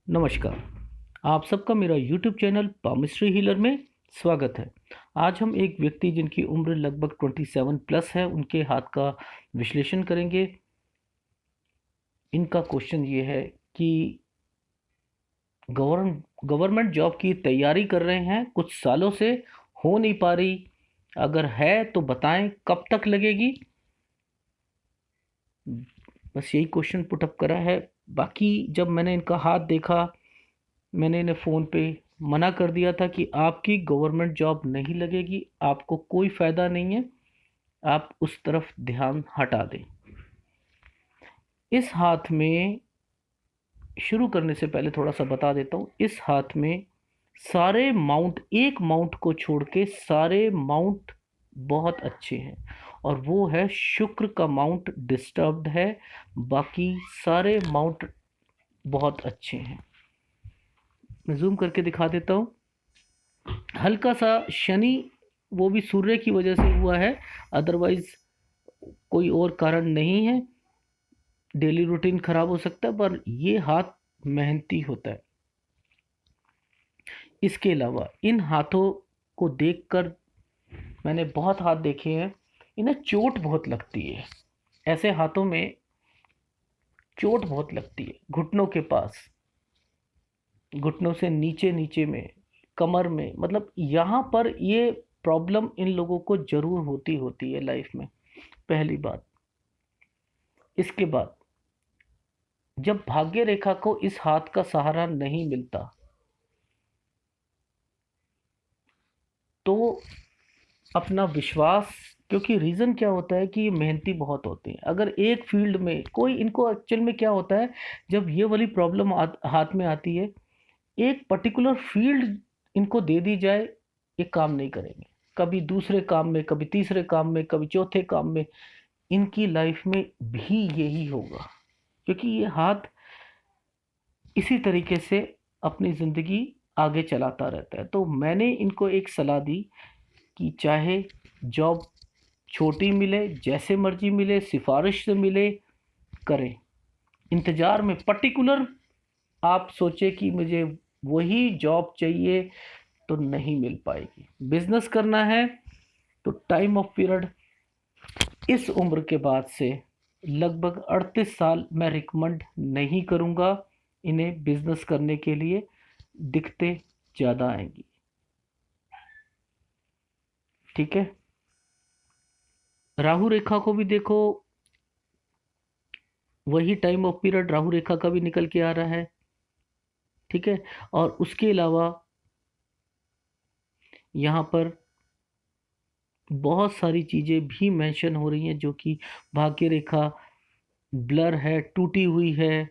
नमस्कार। आप सबका मेरा यूट्यूब चैनल पामिस्ट्री हीलर में स्वागत है। आज हम एक व्यक्ति जिनकी उम्र लगभग 27 प्लस है उनके हाथ का विश्लेषण करेंगे। इनका क्वेश्चन ये है कि गवर्नमेंट जॉब की तैयारी कर रहे हैं, कुछ सालों से हो नहीं पा रही। अगर है तो बताएं कब तक लगेगी। बस यही क्वेश्चन पुटअप करा है। बाकी जब मैंने इनका हाथ देखा, मैंने इन्हें फ़ोन पे मना कर दिया था कि आपकी गवर्नमेंट जॉब नहीं लगेगी, आपको कोई फ़ायदा नहीं है, आप उस तरफ ध्यान हटा दें। इस हाथ में, शुरू करने से पहले थोड़ा सा बता देता हूँ, इस हाथ में सारे माउंट, एक माउंट को छोड़ के सारे माउंट बहुत अच्छे हैं, और वो है शुक्र का माउंट डिस्टर्ब्ड है, बाकी सारे माउंट बहुत अच्छे हैं। मैं जूम करके दिखा देता हूँ। हल्का सा शनि, वो भी सूर्य की वजह से हुआ है, अदरवाइज कोई और कारण नहीं है। डेली रूटीन खराब हो सकता है, पर ये हाथ मेहनती होता है। इसके अलावा इन हाथों को देखकर, मैंने बहुत हाथ देखे हैं, इन्हें चोट बहुत लगती है। ऐसे हाथों में चोट बहुत लगती है, घुटनों के पास, घुटनों से नीचे नीचे में, कमर में, मतलब यहाँ पर ये प्रॉब्लम इन लोगों को जरूर होती होती है लाइफ में। पहली बात। इसके बाद जब भाग्य रेखा को इस हाथ का सहारा नहीं मिलता तो अपना विश्वास, क्योंकि रीज़न क्या होता है कि ये मेहनती बहुत होते हैं। अगर एक फील्ड में कोई, इनको एक्चुअल में क्या होता है, जब ये वाली प्रॉब्लम हाथ में आती है, एक पर्टिकुलर फील्ड इनको दे दी जाए, ये काम नहीं करेंगे। कभी दूसरे काम में, कभी तीसरे काम में, कभी चौथे काम में, इनकी लाइफ में भी यही होगा, क्योंकि ये हाथ इसी तरीके से अपनी ज़िंदगी आगे चलाता रहता है। तो मैंने इनको एक सलाह दी कि चाहे जॉब छोटी मिले, जैसे मर्जी मिले, सिफारिश से मिले, करें। इंतज़ार में पर्टिकुलर आप सोचे कि मुझे वही जॉब चाहिए, तो नहीं मिल पाएगी। बिजनेस करना है तो टाइम ऑफ पीरियड इस उम्र के बाद से लगभग 38 साल मैं रिकमेंड नहीं करूँगा इन्हें बिजनेस करने के लिए। दिक्कतें ज़्यादा आएंगी। ठीक है। राहु रेखा को भी देखो, वही टाइम ऑफ पीरियड राहु रेखा का भी निकल के आ रहा है। ठीक है। और उसके अलावा यहाँ पर बहुत सारी चीज़ें भी मेंशन हो रही हैं जो कि भाग्य रेखा ब्लर है, टूटी हुई है।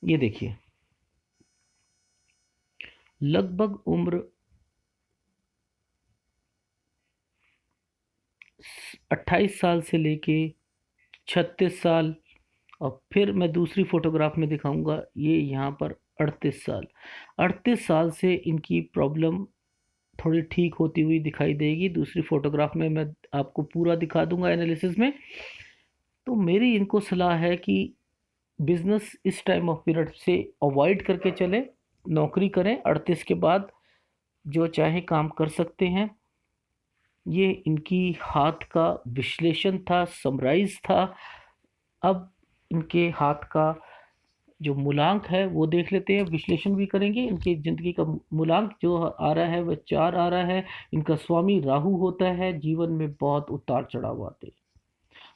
ये देखिए, लगभग उम्र 28 साल से लेके 36 साल, और फिर मैं दूसरी फोटोग्राफ में दिखाऊंगा, ये यहाँ पर 38 साल। 38 साल से इनकी प्रॉब्लम थोड़ी ठीक होती हुई दिखाई देगी। दूसरी फोटोग्राफ में मैं आपको पूरा दिखा दूंगा एनालिसिस में। तो मेरी इनको सलाह है कि बिजनेस इस टाइम ऑफ पीरियड से अवॉइड करके चले, नौकरी करें। 38 के बाद जो चाहे काम कर सकते हैं। ये इनकी हाथ का विश्लेषण था, समराइज था। अब इनके हाथ का जो मूलांक है वो देख लेते हैं, विश्लेषण भी करेंगे। इनकी ज़िंदगी का मूलांक जो आ रहा है वह 4 आ रहा है। इनका स्वामी राहु होता है, जीवन में बहुत उतार चढ़ाव आते हैं।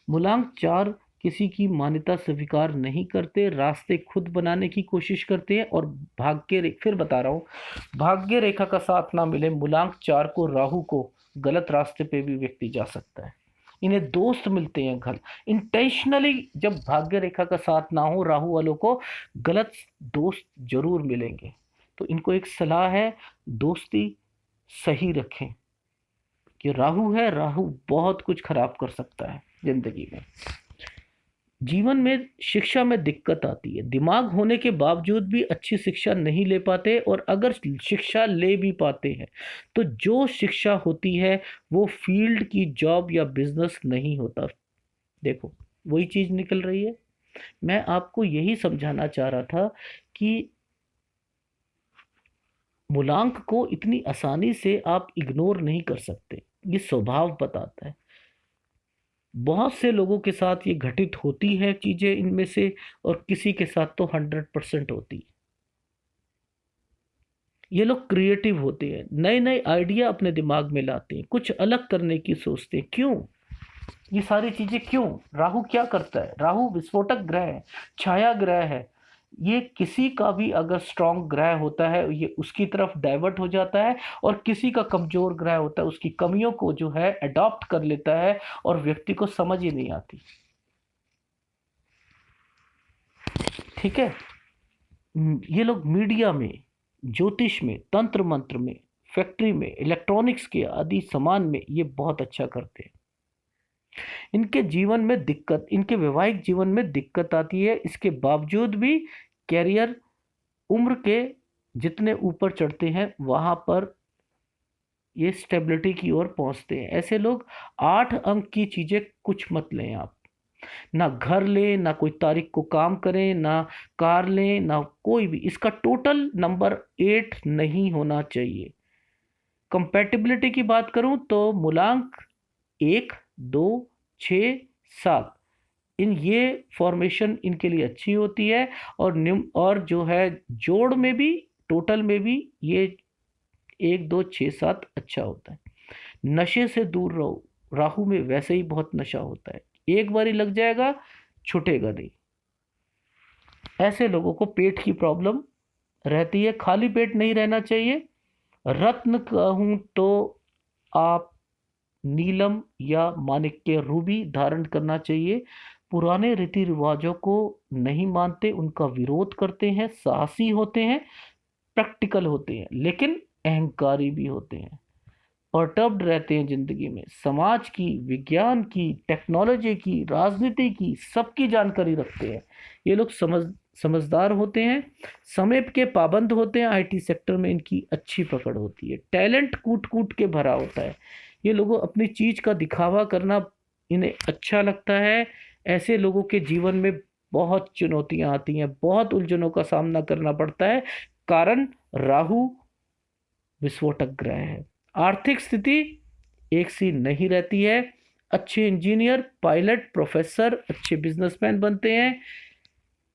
मूलांक 4 किसी की मान्यता स्वीकार नहीं करते, रास्ते खुद बनाने की कोशिश करते हैं। और फिर बता रहा हूँ, भाग्य रेखा का साथ ना मिले मूलांक 4 को, राहु को, गलत रास्ते पे भी व्यक्ति जा सकता है। इन्हें दोस्त मिलते हैं घर, इंटेंशनली। जब भाग्य रेखा का साथ ना हो राहु वालों को, गलत दोस्त जरूर मिलेंगे। तो इनको एक सलाह है, दोस्ती सही रखें। कि राहु है, राहु बहुत कुछ खराब कर सकता है जिंदगी में। जीवन में शिक्षा में दिक्कत आती है, दिमाग होने के बावजूद भी अच्छी शिक्षा नहीं ले पाते, और अगर शिक्षा ले भी पाते हैं तो जो शिक्षा होती है वो फील्ड की जॉब या बिजनेस नहीं होता। देखो, वही चीज निकल रही है। मैं आपको यही समझाना चाह रहा था कि मूलांक को इतनी आसानी से आप इग्नोर नहीं कर सकते। ये स्वभाव बताता है। बहुत से लोगों के साथ ये घटित होती है चीजें इनमें से, और किसी के साथ तो 100% होती है। ये लोग क्रिएटिव होते हैं, नए नए आइडिया अपने दिमाग में लाते हैं, कुछ अलग करने की सोचते हैं। क्यों ये सारी चीजें? क्यों? राहु क्या करता है? राहु विस्फोटक ग्रह है, छाया ग्रह है। ये किसी का भी अगर स्ट्रांग ग्रह होता है ये उसकी तरफ डाइवर्ट हो जाता है, और किसी का कमजोर ग्रह होता है उसकी कमियों को जो है अडॉप्ट कर लेता है, और व्यक्ति को समझ ही नहीं आती। ठीक है। ये लोग मीडिया में, ज्योतिष में, तंत्र मंत्र में, फैक्ट्री में, इलेक्ट्रॉनिक्स के आदि सामान में ये बहुत अच्छा करते हैं। इनके जीवन में दिक्कत, इनके वैवाहिक जीवन में दिक्कत आती है, इसके बावजूद भी कैरियर, उम्र के जितने ऊपर चढ़ते हैं वहां पर ये स्टेबिलिटी की ओर पहुंचते हैं। ऐसे लोग 8 अंक की चीजें कुछ मत लें आप। ना घर लें, ना कोई तारीख को काम करें, ना कार लें, ना कोई भी। इसका टोटल नंबर 8 नहीं होना चाहिए। कंपैटिबिलिटी की बात करूं तो मूलांक 1, 2, 6, 7, इन ये फॉर्मेशन इनके लिए अच्छी होती है। और निम्न और जो है जोड़ में भी, टोटल में भी ये 1, 2, 6, 7 अच्छा होता है। नशे से दूर रहो। राहु में वैसे ही बहुत नशा होता है, एक बार ही लग जाएगा, छूटेगा नहीं। ऐसे लोगों को पेट की प्रॉब्लम रहती है। खाली पेट नहीं रहना चाहिए। रत्न कहूं तो आप नीलम या माणिक्य रूबी धारण करना चाहिए। पुराने रीति रिवाजों को नहीं मानते, उनका विरोध करते हैं, साहसी होते हैं, प्रैक्टिकल होते हैं, लेकिन अहंकारी भी होते हैं। पर्टर्ब्ड रहते हैं जिंदगी में, समाज की, विज्ञान की, टेक्नोलॉजी की, राजनीति की, सबकी जानकारी रखते हैं। ये लोग समझदार होते हैं, समय के पाबंद होते हैं। आईटी सेक्टर में इनकी अच्छी पकड़ होती है। टैलेंट कूट कूट के भरा होता है। ये लोगों अपनी चीज का दिखावा करना इन्हें अच्छा लगता है। ऐसे लोगों के जीवन में बहुत चुनौतियां आती हैं, बहुत उलझनों का सामना करना पड़ता है। कारण राहु विस्फोटक ग्रह है। आर्थिक स्थिति एक सी नहीं रहती है। अच्छे इंजीनियर, पायलट, प्रोफेसर, अच्छे बिजनेसमैन बनते हैं,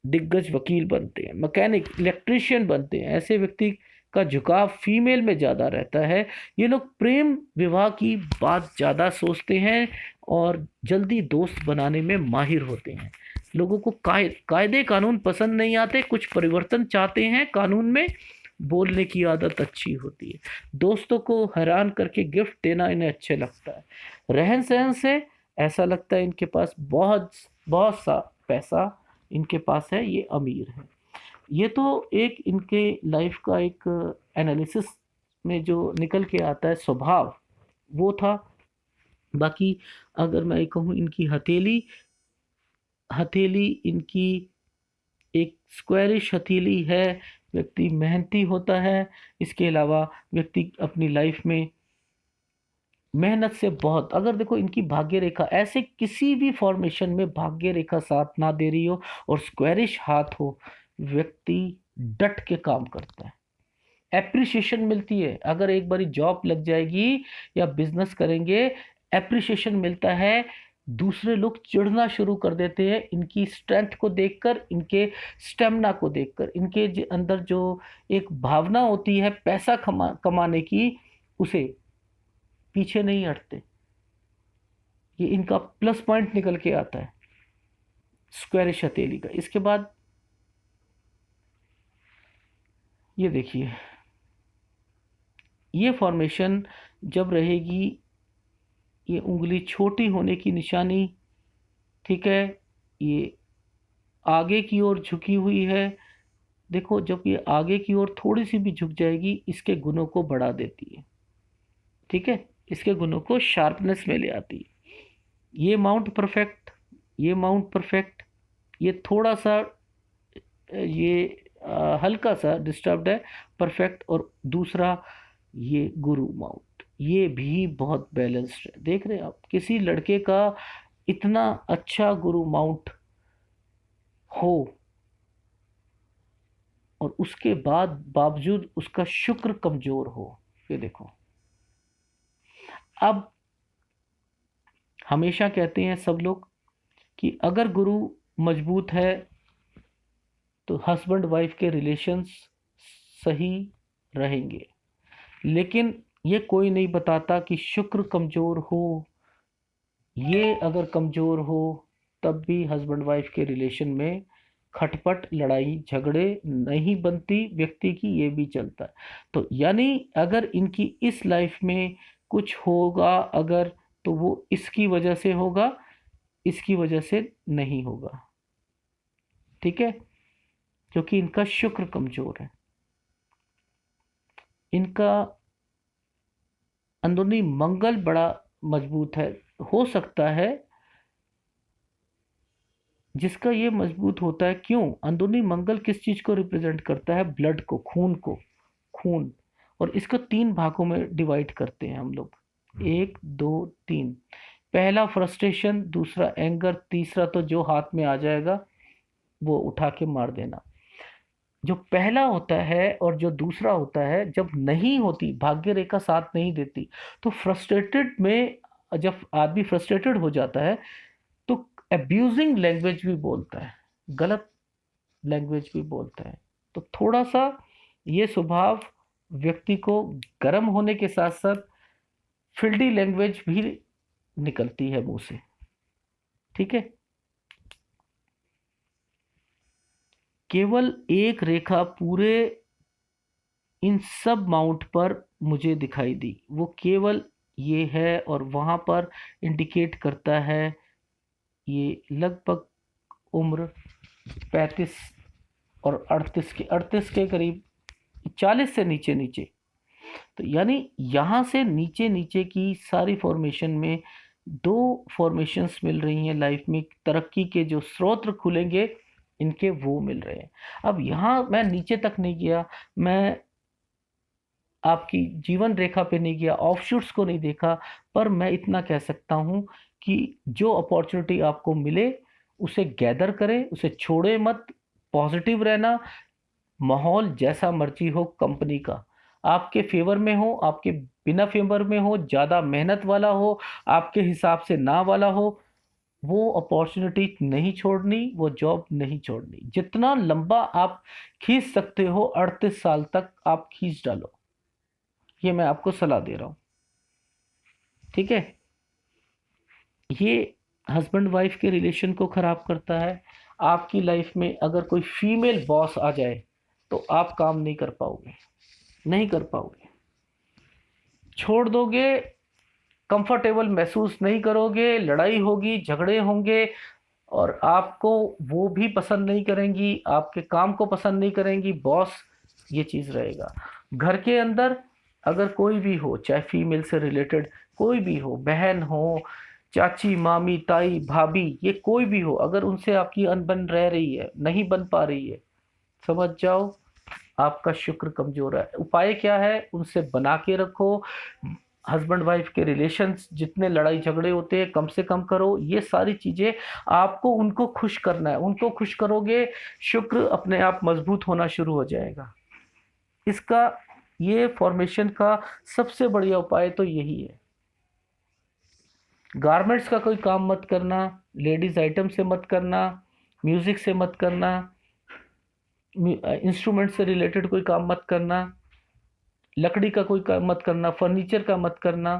दिग्गज वकील बनते हैं, मैकेनिक, इलेक्ट्रिशियन बनते हैं। ऐसे व्यक्ति का झुकाव फीमेल में ज़्यादा रहता है। ये लोग प्रेम विवाह की बात ज़्यादा सोचते हैं और जल्दी दोस्त बनाने में माहिर होते हैं। लोगों को कायदे कानून पसंद नहीं आते, कुछ परिवर्तन चाहते हैं कानून में। बोलने की आदत अच्छी होती है। दोस्तों को हैरान करके गिफ्ट देना इन्हें अच्छे लगता है। रहन सहन से ऐसा लगता है इनके पास बहुत बहुत सा पैसा इनके पास है, ये अमीर है। ये तो एक इनके लाइफ का एक एनालिसिस में जो निकल के आता है स्वभाव, वो था। बाकी अगर मैं कहूँ इनकी हथेली, हथेली इनकी एक स्क्वायरिश हथेली है। व्यक्ति मेहनती होता है। इसके अलावा व्यक्ति अपनी लाइफ में मेहनत से बहुत, अगर देखो इनकी भाग्य रेखा ऐसे किसी भी फॉर्मेशन में भाग्य रेखा साथ ना दे रही हो और स्क्वायरिश हाथ हो, व्यक्ति डट के काम करता है। एप्रिसिएशन मिलती है। अगर एक बारी जॉब लग जाएगी या बिजनेस करेंगे, एप्रिसिएशन मिलता है। दूसरे लोग चिढ़ना शुरू कर देते हैं इनकी स्ट्रेंथ को देखकर, इनके स्टेमिना को देखकर। इनके अंदर जो एक भावना होती है पैसा कमाने की, उसे पीछे नहीं हटते। ये इनका प्लस पॉइंट निकल के आता है स्क्वायरिश हथेली का। इसके बाद ये देखिए, ये फॉर्मेशन जब रहेगी, ये उंगली छोटी होने की निशानी। ठीक है। ये आगे की ओर झुकी हुई है। देखो जब ये आगे की ओर थोड़ी सी भी झुक जाएगी, इसके गुणों को बढ़ा देती है। ठीक है। इसके गुणों को शार्पनेस में ले आती है। ये माउंट परफेक्ट, ये माउंट परफेक्ट, ये थोड़ा सा ये हल्का सा डिस्टर्ब्ड है, परफेक्ट। और दूसरा ये गुरु माउंट, ये भी बहुत बैलेंस्ड है। देख रहे हैं आप किसी लड़के का इतना अच्छा गुरु माउंट हो और उसके बाद बावजूद उसका शुक्र कमजोर हो। ये देखो, अब हमेशा कहते हैं सब लोग कि अगर गुरु मजबूत है तो हस्बैंड वाइफ के रिलेशंस सही रहेंगे, लेकिन ये कोई नहीं बताता कि शुक्र कमजोर हो, ये अगर कमजोर हो तब भी हस्बैंड वाइफ के रिलेशन में खटपट, लड़ाई झगड़े नहीं बनती व्यक्ति की, ये भी चलता है। तो यानी अगर इनकी इस लाइफ में कुछ होगा अगर, तो वो इसकी वजह से होगा, इसकी वजह से नहीं होगा। ठीक है, क्योंकि इनका शुक्र कमजोर है, इनका अंदरूनी मंगल बड़ा मजबूत है। हो सकता है जिसका ये मजबूत होता है, क्यों? अंदरूनी मंगल किस चीज को रिप्रेजेंट करता है? ब्लड को, खून को, खून। और इसको तीन भागों में डिवाइड करते हैं हम लोग, एक दो तीन। पहला फ्रस्ट्रेशन, दूसरा एंगर, तीसरा तो जो हाथ में आ जाएगा वो उठा के मार देना। जो पहला होता है और जो दूसरा होता है, जब नहीं होती, भाग्य रेखा साथ नहीं देती, तो फ्रस्ट्रेटेड में, जब आदमी फ्रस्ट्रेटेड हो जाता है तो अब्यूजिंग लैंग्वेज भी बोलता है, गलत लैंग्वेज भी बोलता है। तो थोड़ा सा ये स्वभाव व्यक्ति को गर्म होने के साथ साथ फिल्डी लैंग्वेज भी निकलती है मुंह से। ठीक है, केवल एक रेखा पूरे इन सब माउंट पर मुझे दिखाई दी, वो केवल ये है, और वहां पर इंडिकेट करता है ये लगभग उम्र 35 और 38 के करीब, 40 से नीचे नीचे। तो यानी यहाँ से नीचे नीचे की सारी फॉर्मेशन में दो फॉर्मेशंस मिल रही हैं लाइफ में, तरक्की के जो स्रोत खुलेंगे इनके वो मिल रहे हैं। अब यहाँ मैं नीचे तक नहीं गया, मैं आपकी जीवन रेखा पे नहीं गया, ऑफशूट्स को नहीं देखा, पर मैं इतना कह सकता हूँ कि जो अपॉर्चुनिटी आपको मिले उसे गैदर करें, उसे छोड़े मत, पॉजिटिव रहना। माहौल जैसा मर्जी हो कंपनी का, आपके फेवर में हो, आपके बिना फेवर में हो, ज़्यादा मेहनत वाला हो, आपके हिसाब से ना वाला हो, वो अपॉर्चुनिटी नहीं छोड़नी, वो जॉब नहीं छोड़नी। जितना लंबा आप खींच सकते हो 38 साल तक आप खींच डालो, ये मैं आपको सलाह दे रहा हूँ। ठीक है, ये हस्बैंड वाइफ के रिलेशन को खराब करता है। आपकी लाइफ में अगर कोई फीमेल बॉस आ जाए तो आप काम नहीं कर पाओगे, नहीं कर पाओगे, छोड़ दोगे, कंफर्टेबल महसूस नहीं करोगे, लड़ाई होगी, झगड़े होंगे, और आपको वो भी पसंद नहीं करेंगी, आपके काम को पसंद नहीं करेंगी बॉस। ये चीज़ रहेगा घर के अंदर। अगर कोई भी हो, चाहे फीमेल से रिलेटेड कोई भी हो, बहन हो, चाची, मामी, ताई, भाभी, ये कोई भी हो, अगर उनसे आपकी अनबन रह रही है, नहीं बन पा रही है, समझ जाओ आपका शुक्र कमजोर है। उपाय क्या है? उनसे बना के रखो। हस्बैंड वाइफ के रिलेशंस जितने लड़ाई झगड़े होते हैं कम से कम करो। ये सारी चीजें आपको उनको खुश करना है, उनको खुश करोगे, शुक्र अपने आप मजबूत होना शुरू हो जाएगा। इसका, ये फॉर्मेशन का सबसे बढ़िया उपाय तो यही है। गारमेंट्स का कोई काम मत करना, लेडीज आइटम से मत करना, म्यूजिक से मत करना, इंस्ट्रूमेंट से रिलेटेड कोई काम मत करना, लकड़ी का कोई काम मत करना, फर्नीचर का मत करना,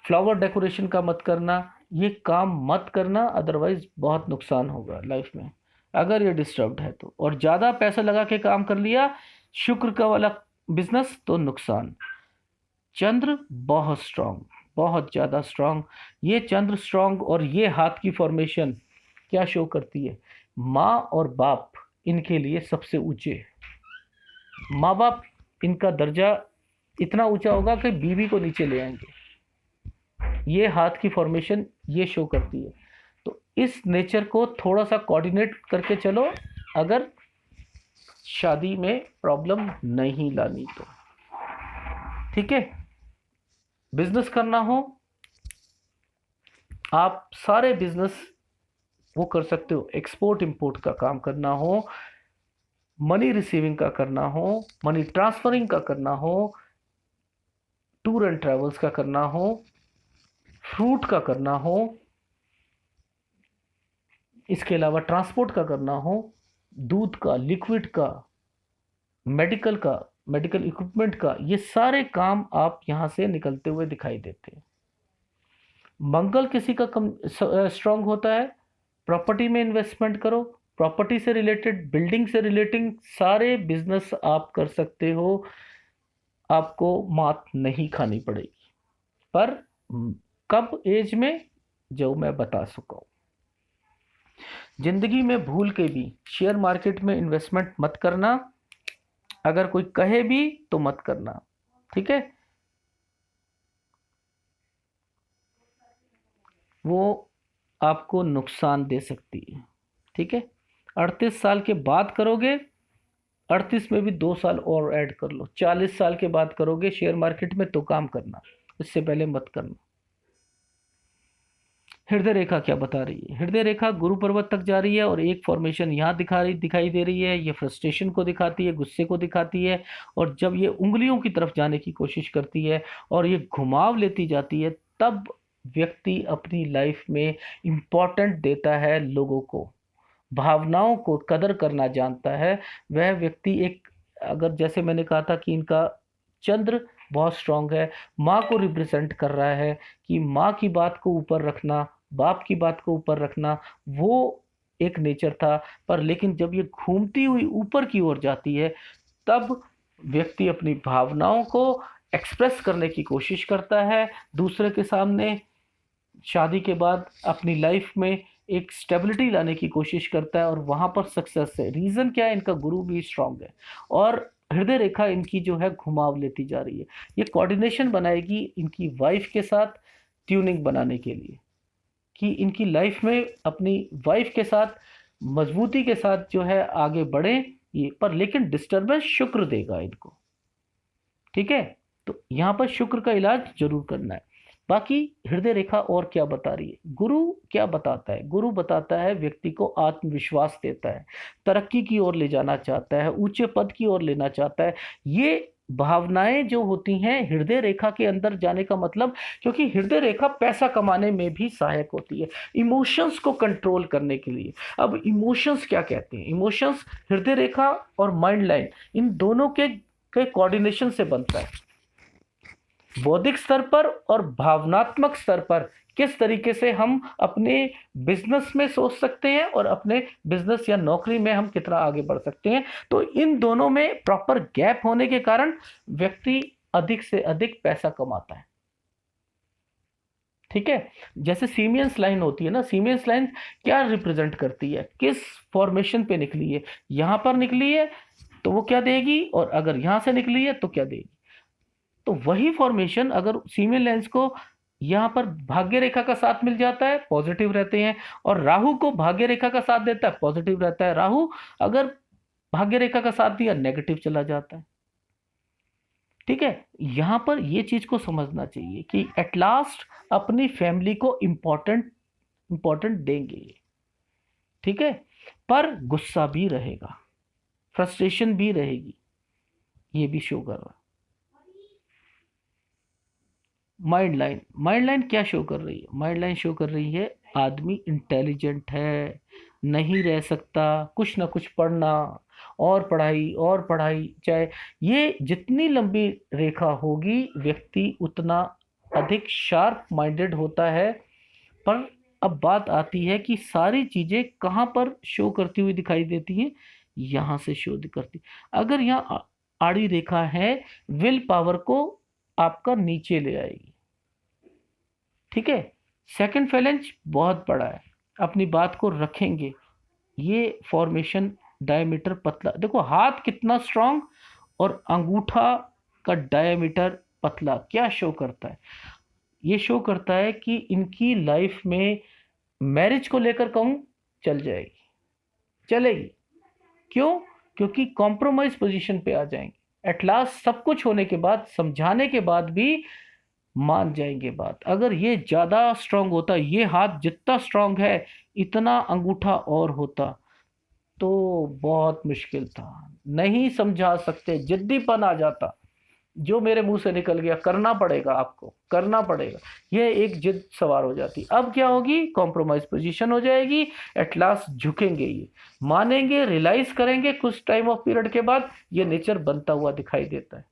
फ्लावर डेकोरेशन का मत करना। ये काम मत करना, अदरवाइज बहुत नुकसान होगा लाइफ में अगर ये डिस्टर्ब्ड है तो। और ज़्यादा पैसा लगा के काम कर लिया शुक्र का वाला बिजनेस तो नुकसान। चंद्र बहुत स्ट्रांग, बहुत ज़्यादा स्ट्रांग। ये चंद्र स्ट्रांग और ये हाथ की फॉर्मेशन क्या शो करती है? माँ और बाप इनके लिए सबसे ऊंचे। माँ बाप, इनका दर्जा इतना ऊंचा होगा कि बीवी को नीचे ले आएंगे। ये हाथ की फॉर्मेशन ये शो करती है। तो इस नेचर को थोड़ा सा कोऑर्डिनेट करके चलो, अगर शादी में प्रॉब्लम नहीं लानी तो। ठीक है, बिजनेस करना हो, आप सारे बिजनेस वो कर सकते हो। एक्सपोर्ट इंपोर्ट का काम करना हो, मनी रिसीविंग का करना हो, मनी ट्रांसफरिंग का करना हो, टूर एंड ट्रेवल्स का करना हो, फ्रूट का करना हो, इसके अलावा ट्रांसपोर्ट का करना हो, दूध का, लिक्विड का, मेडिकल का, मेडिकल इक्विपमेंट का, ये सारे काम आप यहां से निकलते हुए दिखाई देते हैं। मंगल किसी का कम स्ट्रांग होता है, प्रॉपर्टी में इन्वेस्टमेंट करो, प्रॉपर्टी से रिलेटेड, बिल्डिंग से रिलेटिंग सारे बिजनेस आप कर सकते हो, आपको मात नहीं खानी पड़ेगी। पर कब एज में, जो मैं बता चुका हूं। जिंदगी में भूल के भी शेयर मार्केट में इन्वेस्टमेंट मत करना, अगर कोई कहे भी तो मत करना, ठीक है। वो आपको नुकसान दे सकती है, ठीक है। 38 साल के बाद करोगे, 38 में भी 2 साल और ऐड कर लो, 40 साल के बाद करोगे शेयर मार्केट में तो काम करना, इससे पहले मत करना। हृदय रेखा क्या बता रही है? हृदय रेखा गुरु पर्वत तक जा रही है और एक फॉर्मेशन यहाँ दिखाई दे रही है। ये फ्रस्ट्रेशन को दिखाती है, गुस्से को दिखाती है। और जब ये उंगलियों की तरफ जाने की कोशिश करती है और ये घुमाव लेती जाती है, तब व्यक्ति अपनी लाइफ में इम्पोर्टेंट देता है लोगों को, भावनाओं को कदर करना जानता है। वह व्यक्ति एक, अगर जैसे मैंने कहा था कि इनका चंद्र बहुत स्ट्रांग है, माँ को रिप्रेजेंट कर रहा है, कि माँ की बात को ऊपर रखना, बाप की बात को ऊपर रखना, वो एक नेचर था। पर लेकिन जब ये घूमती हुई ऊपर की ओर जाती है, तब व्यक्ति अपनी भावनाओं को एक्सप्रेस करने की कोशिश करता है दूसरे के सामने। शादी के बाद अपनी लाइफ में एक स्टेबिलिटी लाने की कोशिश करता है और वहां पर सक्सेस है। रीजन क्या है? इनका गुरु भी स्ट्रांग है और हृदय रेखा इनकी जो है घुमाव लेती जा रही है। ये कोऑर्डिनेशन बनाएगी इनकी वाइफ के साथ, ट्यूनिंग बनाने के लिए, कि इनकी लाइफ में अपनी वाइफ के साथ मजबूती के साथ जो है आगे बढ़े ये। पर लेकिन डिस्टरबेंस शुक्र देगा इनको, ठीक है। तो यहाँ पर शुक्र का इलाज जरूर करना है। बाकी हृदय रेखा और क्या बता रही है? गुरु क्या बताता है? गुरु बताता है व्यक्ति को आत्मविश्वास देता है, तरक्की की ओर ले जाना चाहता है, ऊंचे पद की ओर लेना चाहता है। ये भावनाएं जो होती हैं हृदय रेखा के अंदर जाने का मतलब, क्योंकि हृदय रेखा पैसा कमाने में भी सहायक होती है, इमोशंस को कंट्रोल करने के लिए। अब इमोशंस क्या कहते हैं? इमोशंस हृदय रेखा और माइंड लाइन, इन दोनों के कोऑर्डिनेशन से बनता है। बौद्धिक स्तर पर और भावनात्मक स्तर पर किस तरीके से हम अपने बिजनेस में सोच सकते हैं और अपने बिजनेस या नौकरी में हम कितना आगे बढ़ सकते हैं। तो इन दोनों में प्रॉपर गैप होने के कारण व्यक्ति अधिक से अधिक पैसा कमाता है, ठीक है। जैसे सीमेंस लाइन होती है ना, सीमेंस लाइन क्या रिप्रेजेंट करती है? किस फॉर्मेशन पे निकली है? यहां पर निकली है तो वो क्या देगी, और अगर यहां से निकली है तो क्या देगी। तो वही फॉर्मेशन अगर सीमेन लेंस को यहां पर भाग्य रेखा का साथ मिल जाता है, पॉजिटिव रहते हैं। और राहु को भाग्य रेखा का साथ देता है, पॉजिटिव रहता है। राहु अगर भाग्य रेखा का साथ दिया, नेगेटिव चला जाता है, ठीक है। यहां पर ये चीज को समझना चाहिए कि एट लास्ट अपनी फैमिली को इंपॉर्टेंट देंगे, ठीक है। पर गुस्सा भी रहेगा, फ्रस्ट्रेशन भी रहेगी, ये भी शो कर रहा है। माइंड लाइन क्या शो कर रही है? माइंड लाइन शो कर रही है आदमी इंटेलिजेंट है, नहीं रह सकता, कुछ ना कुछ पढ़ना, और पढ़ाई और पढ़ाई। चाहे ये जितनी लंबी रेखा होगी, व्यक्ति उतना अधिक शार्प माइंडेड होता है। पर अब बात आती है कि सारी चीजें कहाँ पर शो करती हुई दिखाई देती हैं? यहां से शो करती। अगर यहाँ आड़ी रेखा है, विल पावर को आपका नीचे ले आएगी, ठीक है। सेकंड फैलेंज बहुत बड़ा है, अपनी बात को रखेंगे। ये फॉर्मेशन डायमीटर पतला, देखो हाथ कितना स्ट्रांग और अंगूठा का डायमीटर पतला, क्या शो करता है? ये शो करता है कि इनकी लाइफ में मैरिज को लेकर कहूं, चल जाएगी, चलेगी। क्यों? क्योंकि कॉम्प्रोमाइज पोजीशन पे आ जाएंगे। एट लास्ट सब कुछ होने के बाद, समझाने के बाद भी मान जाएंगे बात। अगर ये ज्यादा स्ट्रांग होता, ये हाथ जितना स्ट्रांग है, इतना अंगूठा और होता तो बहुत मुश्किल था। नहीं समझा सकते, जिद्दीपन आ जाता, जो मेरे मुंह से निकल गया करना पड़ेगा, आपको करना पड़ेगा, ये एक जिद सवार हो जाती। अब क्या होगी, कॉम्प्रोमाइज पोजीशन हो जाएगी। एट लास्ट झुकेंगे, ये मानेंगे, रियलाइज करेंगे कुछ टाइम ऑफ पीरियड के बाद ये नेचर बनता हुआ दिखाई देता है।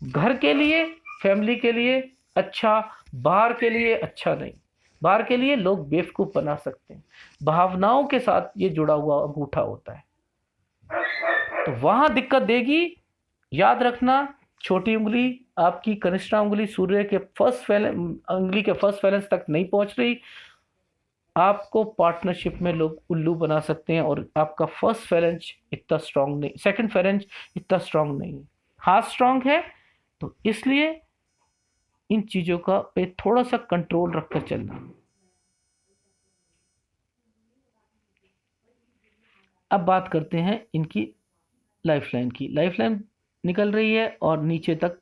घर के लिए, फैमिली के लिए अच्छा, बाहर के लिए अच्छा नहीं। बाहर के लिए लोग बेवकूफ बना सकते हैं, भावनाओं के साथ ये जुड़ा हुआ अंगूठा होता है, तो वहां दिक्कत देगी। याद रखना, छोटी उंगली आपकी कनिष्ठा उंगली सूर्य के उंगली के फर्स्ट फैलेंस तक नहीं पहुंच रही, आपको पार्टनरशिप में लोग उल्लू बना सकते हैं, और आपका फर्स्ट फैलेंस इतना स्ट्रांग नहीं, सेकंड फैलेंस इतना स्ट्रांग नहीं, हाथ स्ट्रांग है। तो इसलिए इन चीजों का पे थोड़ा सा कंट्रोल रखकर चलना। अब बात करते हैं इनकी लाइफलाइन की। लाइफलाइन निकल रही है और नीचे तक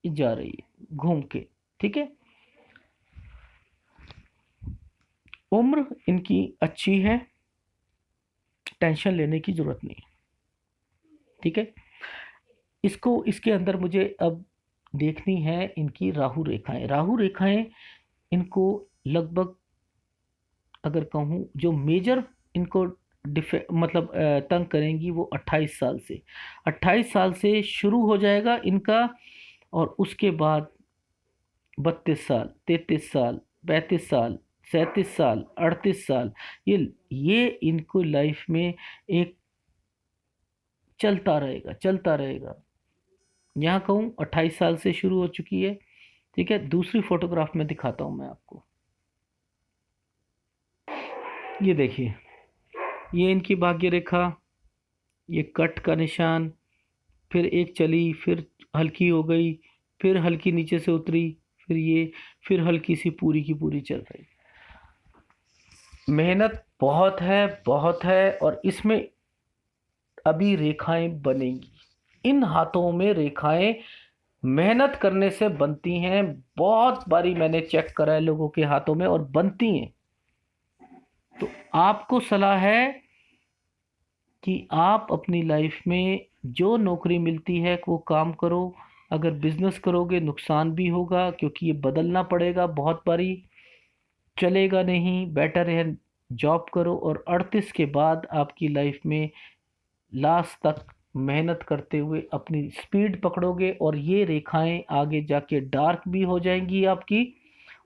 जा रही है घूम के, ठीक है। उम्र इनकी अच्छी है, टेंशन लेने की जरूरत नहीं, ठीक है। इसको इसके अंदर मुझे अब देखनी है इनकी राहु रेखाएं। राहु रेखाएं इनको लगभग, अगर कहूँ जो मेजर इनको मतलब तंग करेंगी, वो 28 साल से, 28 साल से शुरू हो जाएगा इनका, और उसके बाद 32 साल, 33 साल, 35 साल, 37 साल, 38 साल, ये इनको लाइफ में एक चलता रहेगा, चलता रहेगा। यहाँ कहूँ 28 साल से शुरू हो चुकी है, ठीक है। दूसरी फोटोग्राफ में दिखाता हूँ मैं आपको, ये देखिए, ये इनकी भाग्य रेखा, ये कट का निशान, फिर एक चली, फिर हल्की हो गई, फिर हल्की नीचे से उतरी, फिर ये, फिर हल्की सी पूरी की पूरी चल रही। मेहनत बहुत है, बहुत है, और इसमें अभी रेखाएं बनेंगी। इन हाथों में रेखाएं मेहनत करने से बनती हैं, बहुत बारी मैंने चेक करा है लोगों के हाथों में, और बनती हैं। तो आपको सलाह है कि आप अपनी लाइफ में जो नौकरी मिलती है वो काम करो। अगर बिजनेस करोगे नुकसान भी होगा, क्योंकि ये बदलना पड़ेगा बहुत बारी, चलेगा नहीं। बेटर है जॉब करो, और 38 के बाद आपकी लाइफ में लास्ट तक मेहनत करते हुए अपनी स्पीड पकड़ोगे, और ये रेखाएं आगे जाके डार्क भी हो जाएंगी आपकी,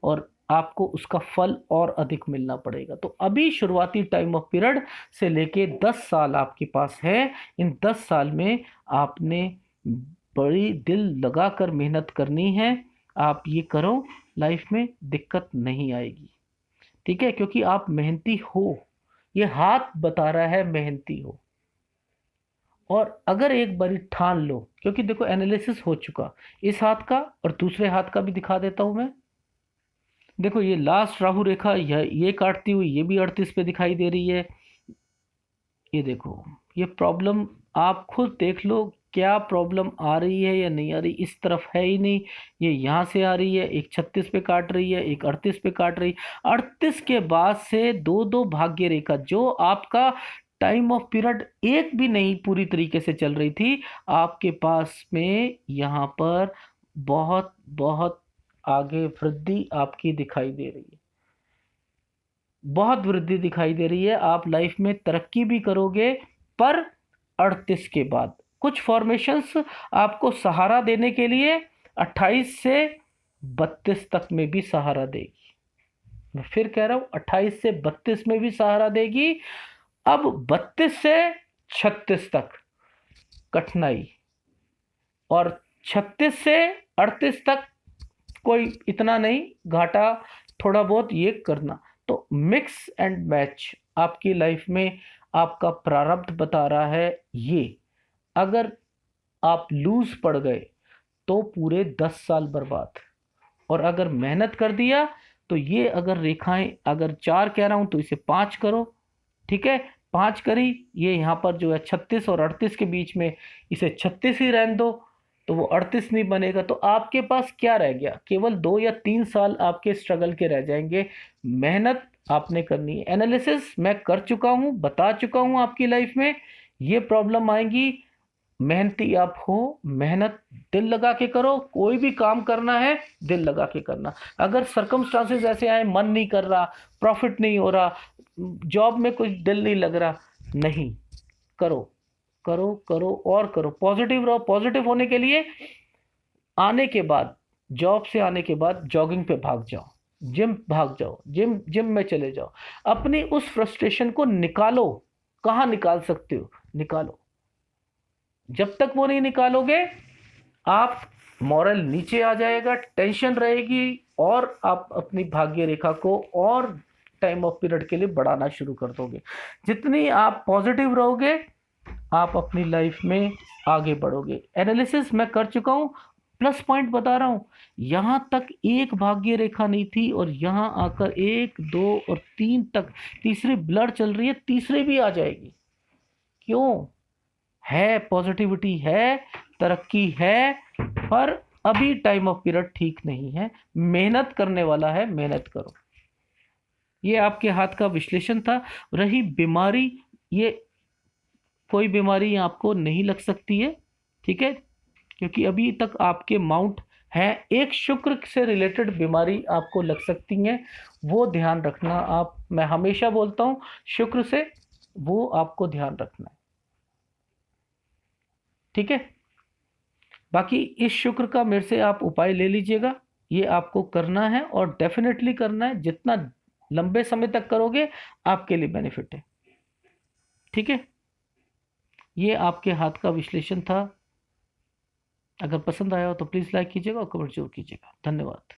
और आपको उसका फल और अधिक मिलना पड़ेगा। तो अभी शुरुआती टाइम ऑफ पीरियड से लेके 10 साल आपके पास है। इन 10 साल में आपने बड़ी दिल लगाकर मेहनत करनी है। आप ये करो, लाइफ में दिक्कत नहीं आएगी, ठीक है, क्योंकि आप मेहनती हो, ये हाथ बता रहा है मेहनती हो। और अगर एक बारी ठान लो, क्योंकि देखो एनालिसिस हो चुका इस हाथ का, और दूसरे हाथ का भी दिखा देता हूं मैं। देखो ये लास्ट राहु रेखा, ये काटती हुई ये भी 38 पे दिखाई दे रही है। ये देखो, ये प्रॉब्लम आप खुद देख लो, क्या प्रॉब्लम आ रही है या नहीं आ रही। इस तरफ है ही नहीं, ये यहाँ से आ रही है, एक 36 पे काट रही है, एक 38 पे काट रही। 38 के बाद से दो दो भाग्य रेखा, जो आपका टाइम ऑफ पीरियड एक भी नहीं पूरी तरीके से चल रही थी, आपके पास में यहाँ पर बहुत बहुत आगे वृद्धि आपकी दिखाई दे रही है, बहुत वृद्धि दिखाई दे रही है। आप लाइफ में तरक्की भी करोगे, पर 38 के बाद कुछ फॉर्मेशंस आपको सहारा देने के लिए 28 से 32 तक में भी सहारा देगी। मैं फिर कह रहा हूं, 28 से 32 में भी सहारा देगी। अब 32 से 36 तक कठिनाई, और 36 से 38 तक कोई इतना नहीं घाटा, थोड़ा बहुत ये करना। तो मिक्स एंड मैच आपकी लाइफ में आपका प्रारब्ध बता रहा है। ये अगर आप लूज पड़ गए तो पूरे 10 साल बर्बाद, और अगर मेहनत कर दिया तो ये, अगर रेखाएं अगर 4 कह रहा हूं तो इसे 5 करो, ठीक है। 5 करी, ये यहाँ पर जो है 36 और 38 के बीच में, इसे 36 ही रहने दो, तो वो 38 नहीं बनेगा। तो आपके पास क्या रह गया, केवल 2 या 3 साल आपके स्ट्रगल के रह जाएंगे। मेहनत आपने करनी है। एनालिसिस मैं कर चुका हूं, बता चुका हूं आपकी लाइफ में ये प्रॉब्लम आएंगी। मेहनती आप हो, मेहनत दिल लगा के करो। कोई भी काम करना है दिल लगा के करना। अगर सर्कमस्टांसेस ऐसे आए, मन नहीं कर रहा, प्रॉफिट नहीं हो रहा, जॉब में कुछ दिल नहीं लग रहा, नहीं, करो करो करो और करो। पॉजिटिव रहो। पॉजिटिव होने के लिए आने के बाद, जॉब से आने के बाद जॉगिंग पे भाग जाओ, जिम भाग जाओ, जिम जिम में चले जाओ। अपनी उस फ्रस्ट्रेशन को निकालो। कहाँ निकाल सकते हो, निकालो। जब तक वो नहीं निकालोगे, आप मॉरल नीचे आ जाएगा, टेंशन रहेगी, और आप अपनी भाग्य रेखा को और टाइम ऑफ पीरियड के लिए बढ़ाना शुरू कर दोगे। जितनी आप पॉजिटिव रहोगे, आप अपनी लाइफ में आगे बढ़ोगे। एनालिसिस मैं कर चुका हूं, प्लस पॉइंट बता रहा हूं। यहां तक एक भाग्य रेखा नहीं थी, और यहां आकर 1 2 और 3 तक तीसरी ब्लड चल रही है, तीसरी भी आ जाएगी। क्यों? है पॉजिटिविटी, है तरक्की है, पर अभी टाइम ऑफ पीरियड ठीक नहीं है। मेहनत करने वाला है, मेहनत करो। ये आपके हाथ का विश्लेषण था। रही बीमारी, ये कोई बीमारी आपको नहीं लग सकती है, ठीक है, क्योंकि अभी तक आपके माउंट है। एक शुक्र से रिलेटेड बीमारी आपको लग सकती है, वो ध्यान रखना। आप, मैं हमेशा बोलता हूं, शुक्र से, वो आपको ध्यान रखना है, ठीक है। बाकी इस शुक्र का मेरे से आप उपाय ले लीजिएगा। ये आपको करना है, और डेफिनेटली करना है। जितना लंबे समय तक करोगे, आपके लिए बेनिफिट है, ठीक है। ये आपके हाथ का विश्लेषण था। अगर पसंद आया हो तो प्लीज़ लाइक कीजिएगा और कमेंट जरूर कीजिएगा। धन्यवाद।